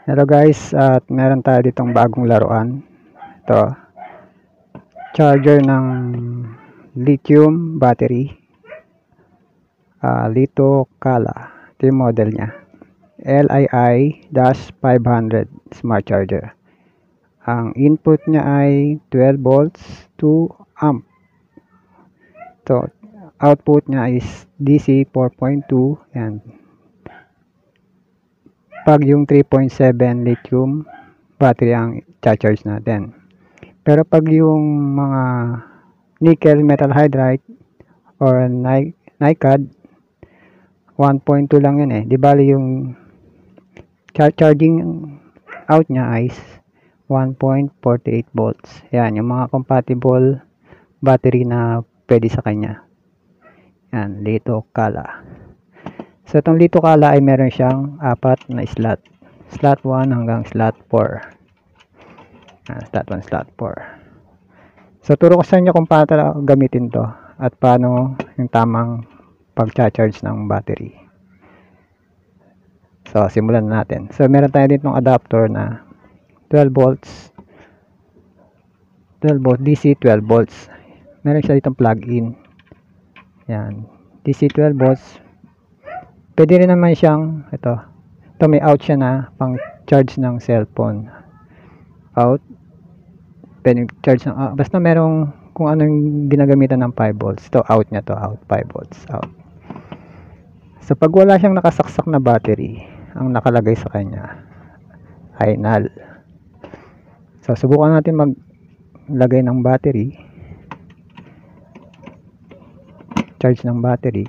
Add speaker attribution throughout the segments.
Speaker 1: Hello guys, at meron tayo ditong bagong laruan. Ito, charger ng lithium battery. Lito Kala. Ito yung model niya. LII-500 smart charger. Ang input niya ay 12 volts, 2 amp. Ito, output niya is DC 4.2. Yan. Pag yung 3.7 lithium battery ang charge natin. Pero pag yung mga nickel metal hydride or NiCad 1.2 lang yun di bali yung charging out niya is 1.48 volts. Yan yung mga compatible battery na pwede sa kanya. Yan, Lito Kala. So itong Lito Kala ay meron siyang 4 na slot. Slot 1 hanggang slot 4. Slot 1, slot 4. So turo ko sa inyo kung paano gamitin to at paano yung tamang pag-charge ng battery. So simulan na natin. So meron tayo dito ng adapter na 12 volts. 12 volts, DC 12 volts. Meron siya ditong plug-in. Yan, DC 12 volts. Pwede rin naman siyang ito may out siya na pang charge ng cellphone. Out. Pwede charge ng basta merong kung anong ginagamitan ng 5 volts. Ito out niya to, out 5 volts, out. So pag wala siyang nakasaksak na battery, ang nakalagay sa kanya ay null. So subukan natin maglagay ng battery. Charge ng battery.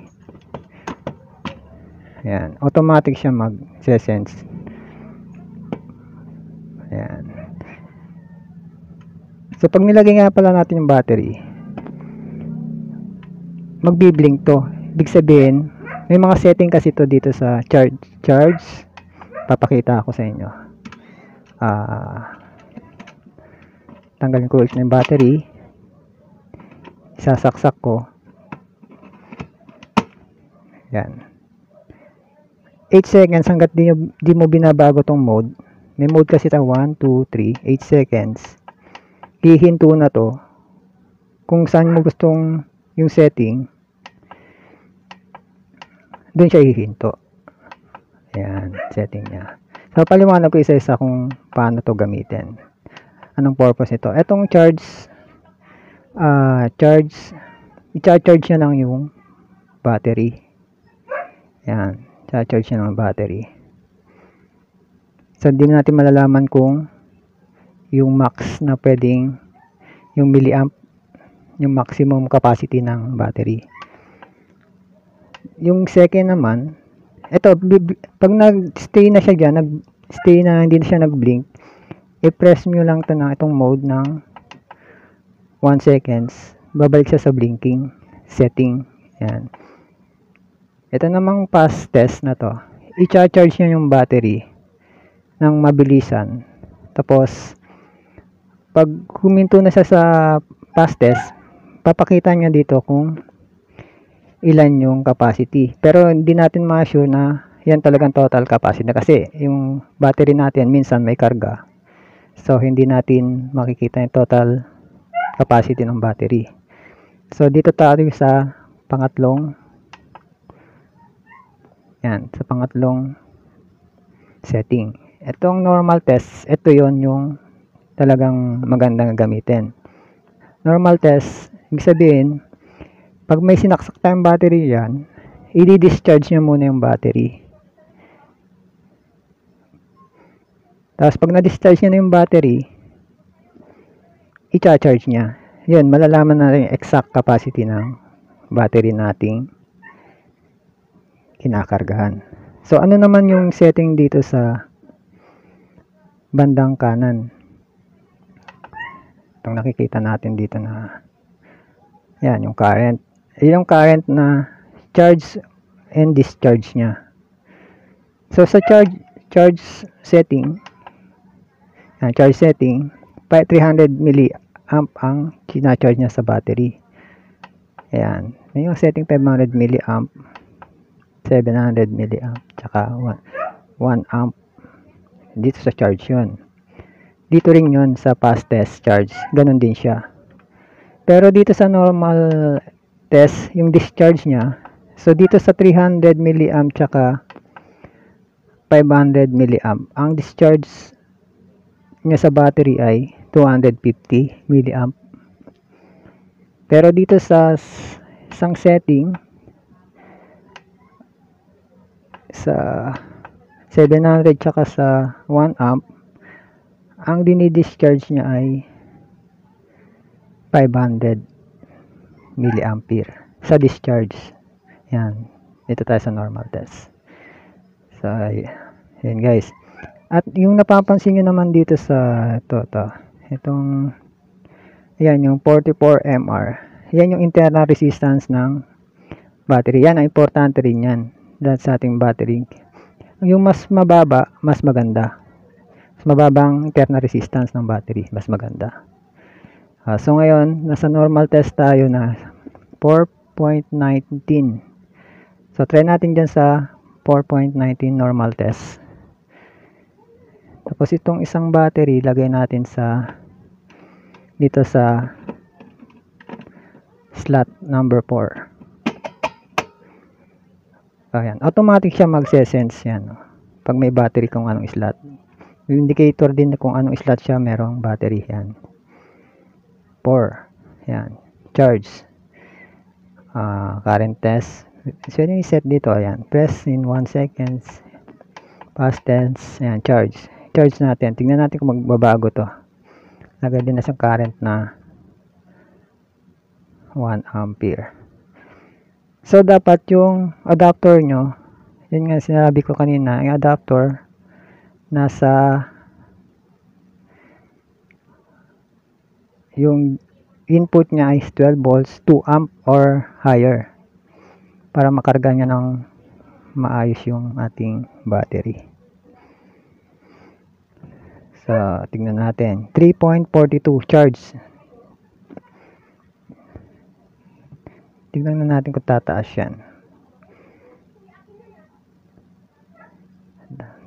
Speaker 1: Ayan, automatic siya mag-sense. Ayan. So pag nilagay nga pala natin yung battery, magbi-blink to. Ibig sabihin, may mga setting kasi to dito sa charge. Papakita ako sa inyo. Tanggalin ko ulit yung battery. Isasaksak ko. Yan. 8 seconds hanggat di mo binabago tong mode. May mode kasi ito 1, 2, 3, 8 seconds. Hihinto na to kung saan mo gustong yung setting, doon siya hihinto. Ayan, setting niya. So paliwanag ko isa-isa kung paano to gamitin, anong purpose nito. Etong charge, i-charge niya lang yung battery. Ayan, charge niya ng battery. So hindi natin malalaman kung yung max na pwedeng, yung milliamp, yung maximum capacity ng battery. Yung second naman, ito pag nag-stay na siya dyan, nag-stay na hindi na siya nag-blink, i-press nyo lang to na itong mode ng 1 seconds, babalik siya sa blinking setting. Yan. Ito namang fast test na to, i-charge nyo yung battery ng mabilisan. Tapos pag huminto na siya sa fast test, papakita niya dito kung ilan yung capacity. Pero hindi natin ma-sure na yan talagang total capacity na kasi yung battery natin minsan may karga. So hindi natin makikita yung total capacity ng battery. So dito tayo sa pangatlong setting. Itong normal test, ito yon yung talagang magandang gamitin. Normal test, ibig sabihin, pag may sinaksak tayong battery yan, i-discharge nyo muna yung battery. Tapos pag na-discharge nyo na yung battery, i-charge niya. Yun, malalaman natin yung exact capacity ng battery nating kinakargahan. So ano naman yung setting dito sa bandang kanan? Itong nakikita natin dito na yan, yung current. Yung current na charge and discharge niya. So sa charge setting, 300 milliamp ang kina-charge niya sa battery. Ayan, yung setting 500 milliamp, 700 milliamp, tsaka 1 amp. Dito sa charge yun. Dito rin yun sa fast test charge. Ganun din siya. Pero dito sa normal test, yung discharge niya, so dito sa 300 mA tsaka 500 mA, ang discharge niya sa battery ay 250 mA. Pero dito sa isang setting, sa 700 tsaka sa 1 amp, ang dinidischarge niya ay 500 milliampere sa discharge. Yan. Dito tayo sa normal test. So, yan guys. At yung napapansin nyo naman dito sa itong ayan, yung 44 mR. Yan yung internal resistance ng battery. Yan, ang importante rin yan. Dahil sa ating battery. Yung mas mababa, mas maganda. Mas mababang internal resistance ng battery, mas maganda. So ngayon, nasa normal test tayo na 4.19. So try natin dyan sa 4.19 normal test. Tapos itong isang battery, lagay natin sa dito sa slot number 4. Ayan, automatic siya magse-sense yan. Pag may battery kung anong slot. Yung indicator din kung anong slot siya, merong battery yan. 4. Yan. Charge. Current test. So yun yung set dito. Ayan. Press in 1 seconds. Fast test. Ayan. Charge. Charge natin. Tingnan natin kung magbabago to. Lagay din na siyang current na 1 ampere. So, dapat yung adapter nyo, yun nga sinabi ko kanina, yung adapter, nasa, yung input niya is 12 volts, 2 amp or higher, para makarga niya ng maayos yung ating battery. So, tingnan natin. 3.42 charge. Tingnan na natin kung tataas yan.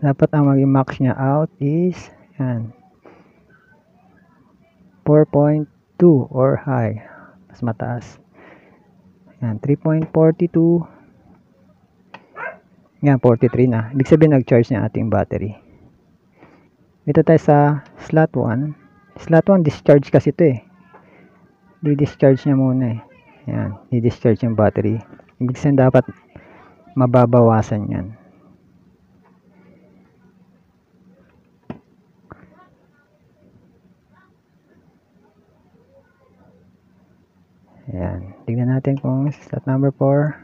Speaker 1: Dapat ang maging max niya out is yan, 4.2 or high. Mas mataas. Yan, 3.42. Yan, 43 na. Ibig sabihin nag-charge niya ating battery. Dito tayo sa slot 1. Slot 1, discharge kasi ito eh. Di-discharge niya muna eh. Yan, di-discharge yung battery. Ibig sabihin dapat mababawasan yan. Yan, tingnan natin kung slot number 4.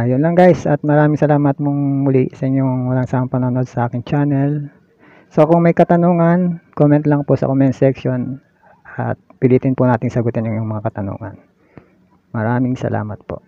Speaker 1: Ayun lang guys, at maraming salamat mong muli sa inyong walang sawang panonood sa aking channel. So kung may katanungan, comment lang po sa comment section at pilitin po natin sagutin yung mga katanungan. Maraming salamat po.